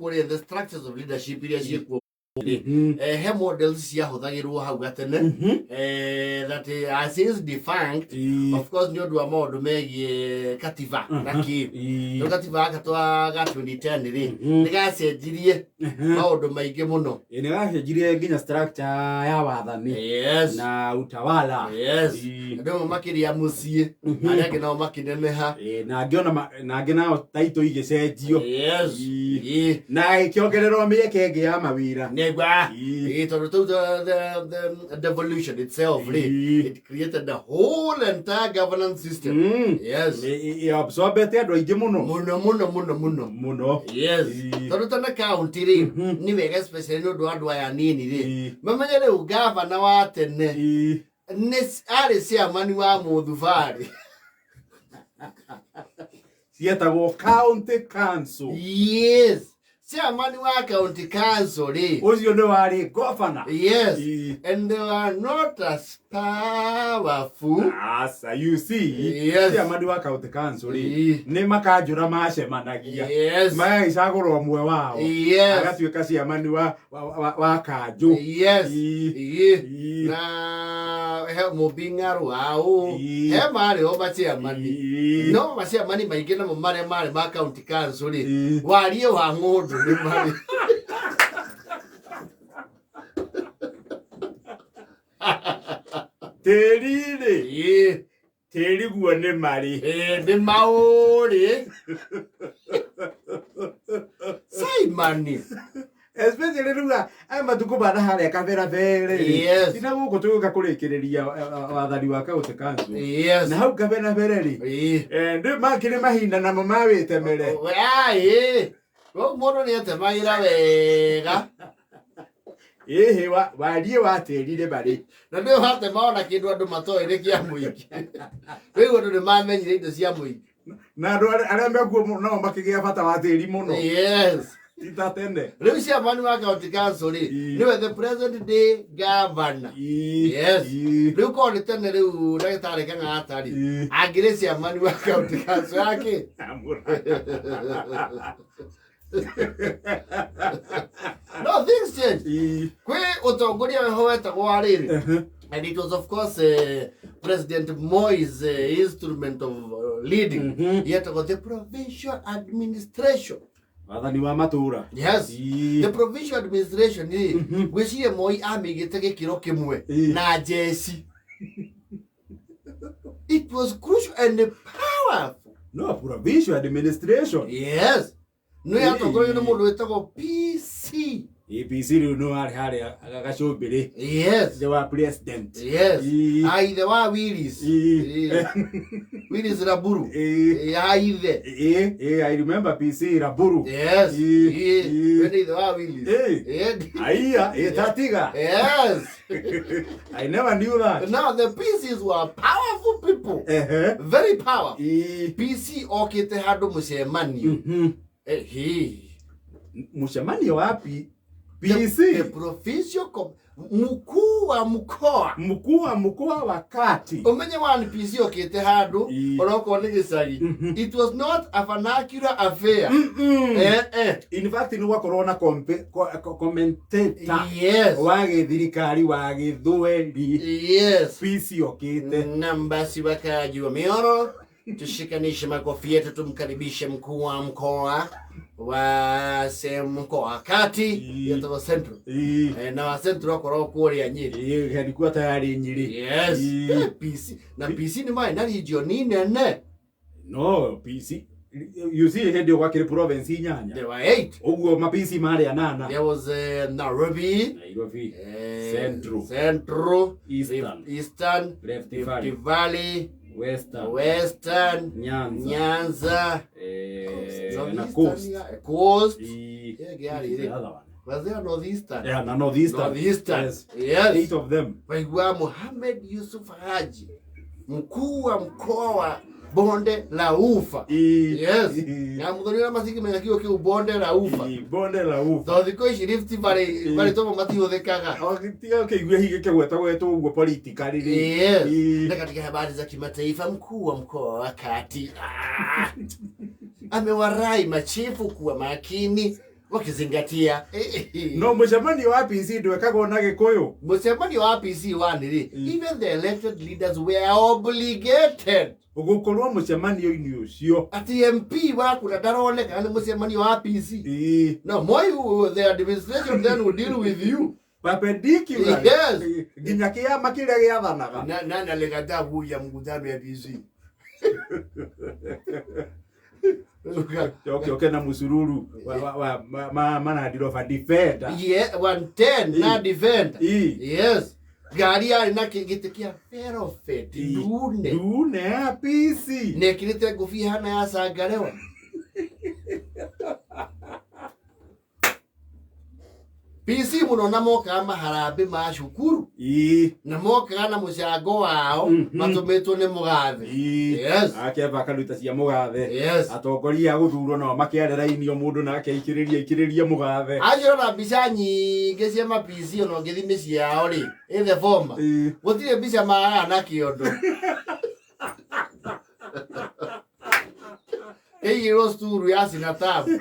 kuri the structures of leadership iria ciekuo he models cia huthagirwo hau gatene that as is defunct of course ni undu wa maundu megie katiba naki no katiba gatwa ga 2010 ri ni gacenjirie maundu maingi muno ni gacenjirie nginya structure ya wathani na utawala ndio makiria mucie aria ngina makineneha na ngiona na ngina taito igicenjio na ikiongererwo mieke ingi ya mawira the devolution itself, it created the whole entire governance system. It absorbed it right muno. Yes. Totona county ri ni wega especially no do adwa ya nini ri. Mamanyere ugavana wa tene. Nes ari cia mani wa muthuvari. Sietagwo county council. Yes. Chairman wa county council Ozio no wari governor. Yes. And they were not as powerful as you see. Yes. Chairman wa county council ni makajura macemanagia. Yes. Magicagurwo mwe wao. Yes. Agatuika chairman wa kanju. Yes. Na he mubingaru wao. He mari oba chairman. No ba chairman maingi na mare ma county council warie wa ngodo. Terire. Teri guo ni mari. Ni mauri. Simon. Especially ruga amatuko bana hale kamera vere. Yes. Ina guko tuka kurekereria wathani wa county council. Yes. Na hau kamera vere ri. Ndi makire mahinda na mama witemere. Mono ni atemaira wega. Warie waterire bari. Na ndio hate maona kindu andu matoire kia muingi. Wewe ndio mamenyire indo cia muingi. Na andu aria mekuo no makigia bata wa tiri muno. Yes. Titatende. Riu cia mani wa county council niwe the present day governor. Yes. Riu ko ni tene riu ndagitari kana atari. Agire cia mani wa county council yake. No, things change. Kwe utongoria weho wetagwo ariri. And it was of course President Moi's instrument of leading. Yet got the provincial administration. Wathani wa matura. Yes. The provincial administration gwicirie Moi amigite gikiro kimwe na jesi. It was crucial and powerful. No, provincial administration. Yes. No ya tongoria no mundu wetagwo PC. PC no ari agacubiri. Yes. The wa president. Yes. Aithe wa Willis. Willis Raburu. Aithe. I remember PC Raburu. Yes. When the wa Willis. Aiya, tatiga. Yes. I never knew that. Now the PCs were powerful people. Very powerful. PC okite hado musemanio. Mushamanio wapi? PC. The provincial mkuu wa mkoa wakati. Umenye wani PC okite hado oroko ni gisari. It was not a vernacular affair. In fact ni wakorona commentator. Yes. Wage thirikari wage thweri. Yes. PC okite. Nambasi wakajua mioro. Tushikanishe makofi yetu tumkaribishe mkuu wa mkoa wa sehemu mkoa kati yetu wa Central. Na wa Central wako kuoria Nyeri. Alikuwa tayari Nyeri. Yes. PC. Na PC ni mai na region nene. No, PC. You see head of Wakiri province inyanya. There were 8. Oguo mapisi mari anana. There was Nairobi, Central, Eastern, Rift Valley, Western, Nyanza, na Coast. Was there Northeastern? Yeah, Northeastern. Yes. 8 of them. Waigwa Mohamed Yusuf Haji, mkuu wa mkoa wa Bonde la Ufa. Yes. Na mudhonira masiki menakio ki Bonde la Ufa. Bonde la Ufa. So thiko Rift Valley bali to mati hothekaga. Okay, igwe hige kegwetagwo uguo politically. Yes. Na katika habari za kimataifa mkuu wa mkoa wa Kati amewarai machifu kuwa makini wakizingatia no mucemanio wa PC ndwekagwo na Gikuyu. Mucemanio wa PC waniri even the elected leaders were obligated ugukorwo mucemanio-ini ucio ati MP waku ndaroneka ni mucemanio wa PC. No Moi the administration then will deal with you perpendicular. Yes. Ginya kiama kiria giathanaga nani alikata kuja mkutano ya DC okay na musururu mana ndirofa defender 110 na defender. Yes, gari ari na kigitikia ferofet dune PC nekirite ngufia hana ya sangarewa PC muno na moka maharambe ma cukuru na moka na mucango wao matumetwo ni mugathe. Yes, akeva karuta cia mugathe. Yes, atongoria guthurwo no makiarerainio mundu nake ikiriria mugathe ajira na mbica nyingi cia ma PC ono ngithimi ciao ri the former gutire mbica ma na ciondo rosturu ya sinatabu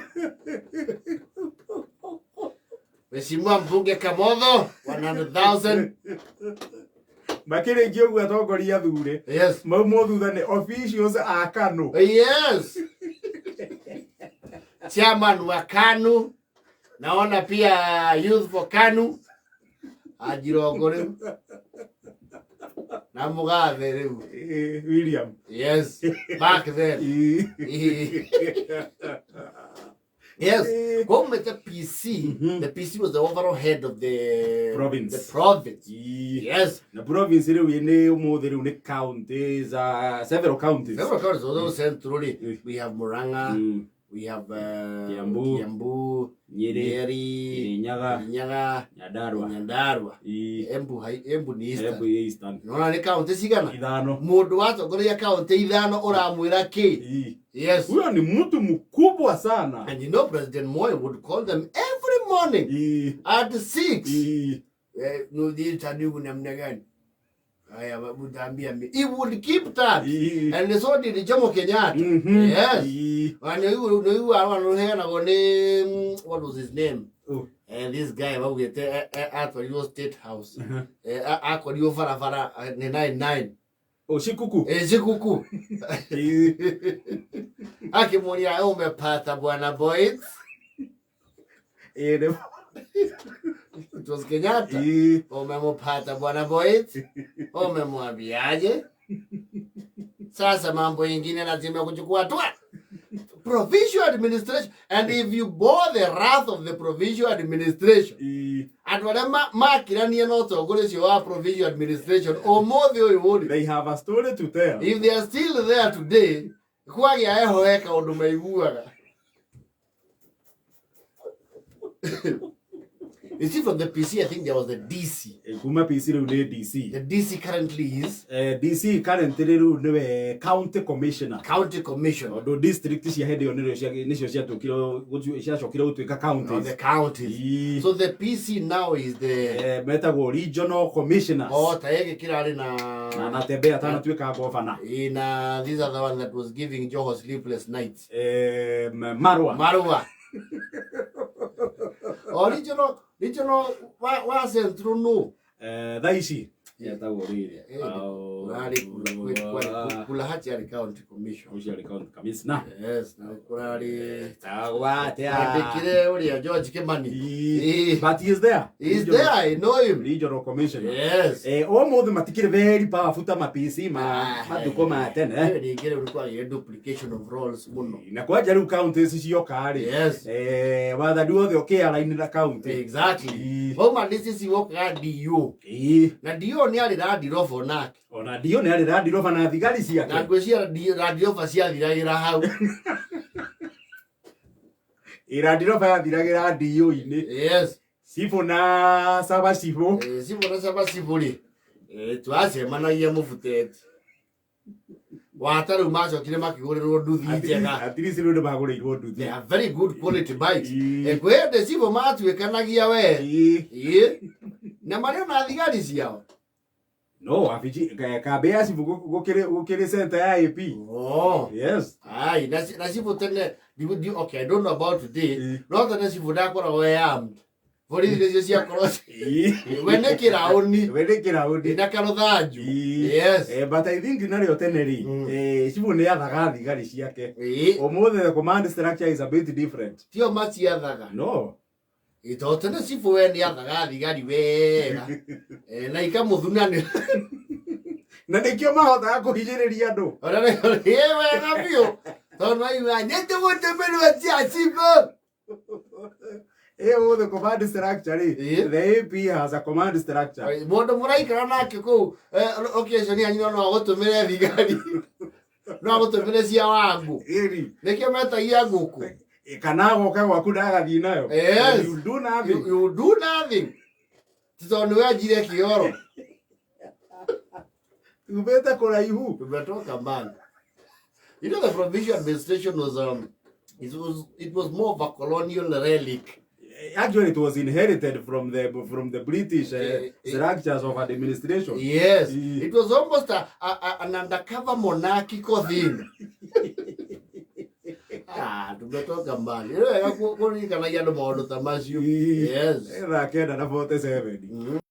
Mheshimiwa mbunge Kamotho 100,000 makire ngiogu atongoria thure. Yes, maumo thutha ni officials a Kanu. Yes, chairman wa Kanu, naona pia youth for Kanu ajirogore na mugathe riu William. Yes, back then. Yes, government PC. The PC was the overall head of the province. The province. Yes. The province riu ni umuthi riu ni counties, several counties. Several counties. Although centrally, we have Muranga, we have Kiambu, Nyeri, Nyaga, Nyandarua. Embu ni Eastern. No ni county sigana. Ithano. Mundu watongoria county ithano uramwira ki? Yes. Huyo ni mtu mkubwa sana. And you know President Moi would call them every morning at 6. No deal tanu namna gani. Haya mtambia mimi. He would keep that. And so did Jomo Kenyatta. Yes. And you are na gone, what was his name? And this guy what we at your state house. Akwa dio fara 99. Shikuku. Shikuku. Akimulia umepata bwana boys. It was Kenyatta. Umempata bwana boys. Umemwambiaje? Sasa mambo ingine lazima kuchukua hatua. Provincial administration, and if you bore the wrath of the provincial administration and whatever makirania no togolesi wa provincial administration or more they have a story to tell. If they are still there today, kwagia eho eka undu maiguaga. You see, from the PC, I think there was the DC. Kuma PC rune DC. The DC currently is DC currently rune county commissioner. County commissioner. Odo district cia head on nicio cia chokira utwika counties. The counties. So the PC now is the metagwo regional commissioners. Oh, taege kirari na natembea tana twika governor. These are the one that was giving Joho sleepless nights. Marwa. Regional wa central no. Daishi. Yetagwo rire. Kula hati ya county commission. County commissioner. Yes, na kurari tagwatia. Ndikire uri George Kimani. But he is there. He is there. I know him. Regional commissioner. Yes. Almost matikire very powerful ta PC maduko matene. Ndikire ulikuwa ye duplication of roles muno. Na kwa jaru counties cio kari. Yes. Whether do the okay align the county. Exactly. Homa this is work DU. Na DU ni ali radirofa nake. Ona dio ni ali radirofa na thigari ciake. Na ngwĩcia radirofa ciathiragira hau. Iradirofa yathiragira DU-ini. Yes. Sipo na saba sipo. Sipo na saba sipo ri. Twacemanagia mũbuteti. Wataru macokire makigũrĩrwo nduthi njega. At least rĩu nĩmagũrĩirwo nduthi. They are very good quality bikes. Kwende sipo matuĩkanagia we. Na marĩ na thigari ciao. No, afiji kabea sifu gukire center ya AP. Oh. Yes. Ai, nasifu tene okay, I don't know about today. Not that nasifu dakora we am. For this year cross. When kira oni. Ndakaro thaju. Yes. But I think nario teneri. Sifu ne yathaga thigari ciake. Omothe the command structure is a bit different. Tio machi yathaga. No. Ito tene sifu we ni yathaga thigari wega. Na ikamuthuna ni na nikio mahota kuhijiriria andu. Ora ni wega bio. Tono iwa nyete wote melu tia sifu. The command structure, the AP has a command structure. Mondo muraikara nake ku occasion ya nyino no gutumire thigari. No gutumire cia wangu. Nikio metagia nguku. Kana goka gwaku ndagathi nayo. Yes. You do nothing. You do nothing. Titono we ajire kioro. Ubeta kuraihu. Tumetoka mbali. You know, the provincial administration was it was more of a colonial relic. Actually, it was inherited from the British structures of administration. Yes, it was almost an undercover monarchical thing. Tumetoka mbali. Yes. Era kenda na 47.